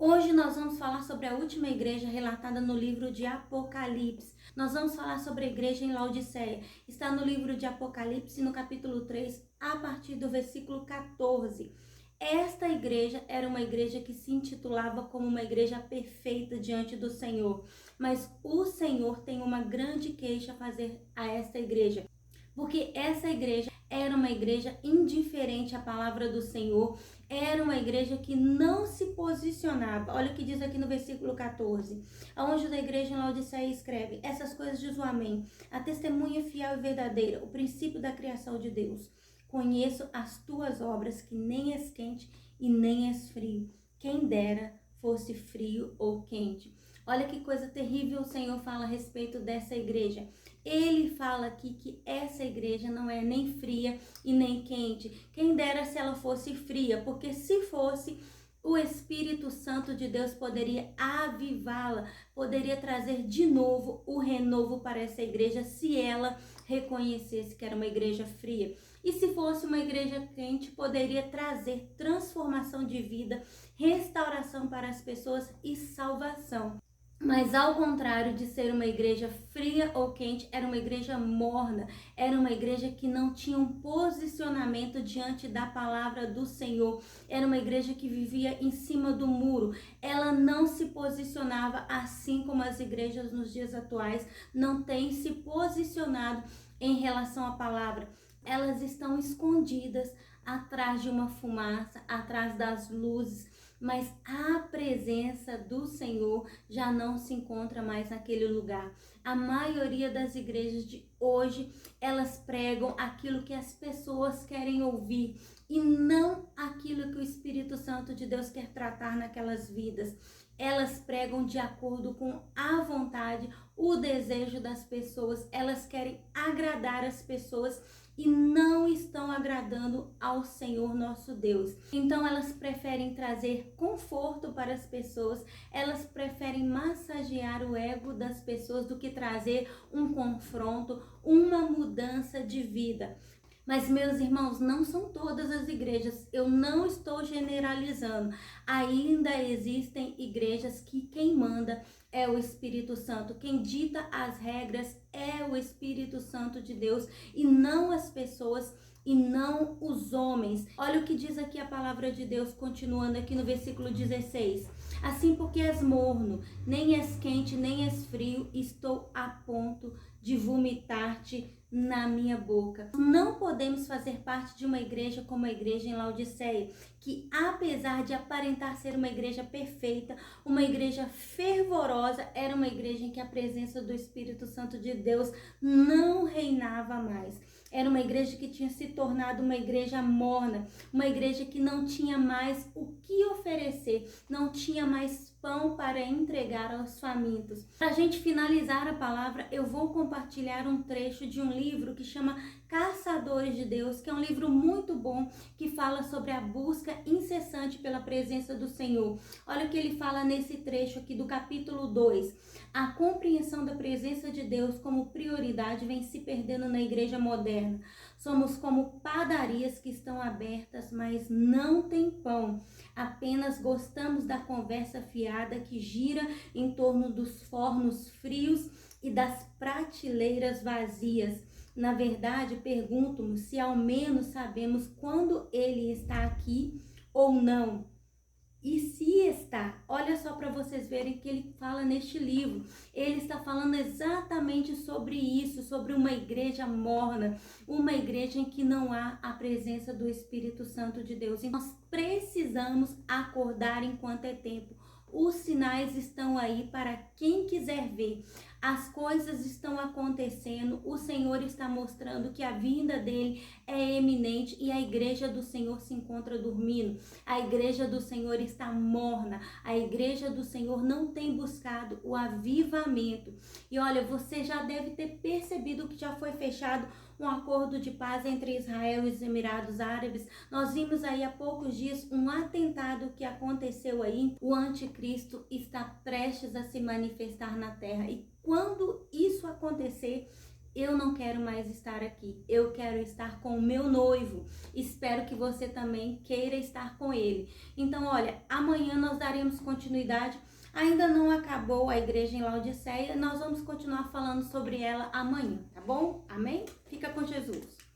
Hoje nós vamos falar sobre a última igreja relatada no livro de Apocalipse. Nós vamos falar sobre a igreja em Laodiceia. Está no livro de Apocalipse, no capítulo 3, a partir do versículo 14. Esta igreja era uma igreja que se intitulava como uma igreja perfeita diante do Senhor. Mas o Senhor tem uma grande queixa a fazer a esta igreja. Porque essa igreja era uma igreja indiferente à palavra do Senhor, era uma igreja que não se posicionava. Olha o que diz aqui no versículo 14. A anjo da igreja em Laodiceia escreve: essas coisas diz o Amém, a testemunha fiel e verdadeira, o princípio da criação de Deus. Conheço as tuas obras, que nem és quente e nem és frio. Quem dera fosse frio ou quente. Olha que coisa terrível o Senhor fala a respeito dessa igreja. Ele fala aqui que essa igreja não é nem fria e nem quente. Quem dera se ela fosse fria, porque se fosse, o Espírito Santo de Deus poderia avivá-la, poderia trazer de novo o renovo para essa igreja se ela reconhecesse que era uma igreja fria. E se fosse uma igreja quente, poderia trazer transformação de vida, restauração para as pessoas e salvação. Mas ao contrário de ser uma igreja fria ou quente, era uma igreja morna, era uma igreja que não tinha um posicionamento diante da palavra do Senhor, era uma igreja que vivia em cima do muro, ela não se posicionava assim como as igrejas nos dias atuais não têm se posicionado em relação à palavra. Elas estão escondidas atrás de uma fumaça, atrás das luzes, mas a presença do Senhor já não se encontra mais naquele lugar. A maioria das igrejas de hoje, elas pregam aquilo que as pessoas querem ouvir e não aquilo que o Espírito Santo de Deus quer tratar naquelas vidas. Elas pregam de acordo com a vontade, o desejo das pessoas. Elas querem agradar as pessoas e não estão agradando ao Senhor nosso Deus. Então elas preferem trazer conforto para as pessoas, elas preferem massagear o ego das pessoas do que trazer um confronto, uma mudança de vida. Mas, meus irmãos, não são todas as igrejas, eu não estou generalizando. Ainda existem igrejas que quem manda é o Espírito Santo. Quem dita as regras é o Espírito Santo de Deus e não as pessoas e não os homens. Olha o que diz aqui a palavra de Deus, continuando aqui no versículo 16. Assim, porque és morno, nem és quente, nem és frio, estou a ponto de vomitar-te na minha boca. Não podemos fazer parte de uma igreja como a igreja em Laodiceia, que apesar de aparentar ser uma igreja perfeita, uma igreja fervorosa, era uma igreja em que a presença do Espírito Santo de Deus não reinava mais. Era uma igreja que tinha se tornado uma igreja morna, uma igreja que não tinha mais o que oferecer, não tinha mais pão para entregar aos famintos. Para a gente finalizar a palavra, eu vou compartilhar um trecho de um livro que chama Caçadores de Deus, que é um livro muito bom, que fala sobre a busca incessante pela presença do Senhor. Olha o que ele fala nesse trecho aqui do capítulo 2. A compreensão da presença de Deus como prioridade vem se perdendo na igreja moderna. Somos como padarias que estão abertas, mas não tem pão. Apenas gostamos da conversa fiada que gira em torno dos fornos frios e das prateleiras vazias. Na verdade, pergunto-me se ao menos sabemos quando ele está aqui ou não. E se está, olha só para vocês verem que ele fala neste livro. Ele está falando exatamente sobre isso, sobre uma igreja morna, uma igreja em que não há a presença do Espírito Santo de Deus. E nós precisamos acordar enquanto é tempo. Os sinais estão aí para quem quiser ver. As coisas estão acontecendo, o Senhor está mostrando que a vinda dele é eminente e a igreja do Senhor se encontra dormindo. A igreja do Senhor está morna, a igreja do Senhor não tem buscado o avivamento. E olha, você já deve ter percebido que já foi fechado um acordo de paz entre Israel e os Emirados Árabes. Nós vimos aí há poucos dias um atentado que aconteceu aí. O anticristo está prestes a se manifestar na terra. E quando isso acontecer, eu não quero mais estar aqui, eu quero estar com o meu noivo. Espero que você também queira estar com ele. Então, olha, amanhã nós daremos continuidade. Ainda não acabou a igreja em Laodiceia, nós vamos continuar falando sobre ela amanhã, tá bom? Amém? Fica com Jesus.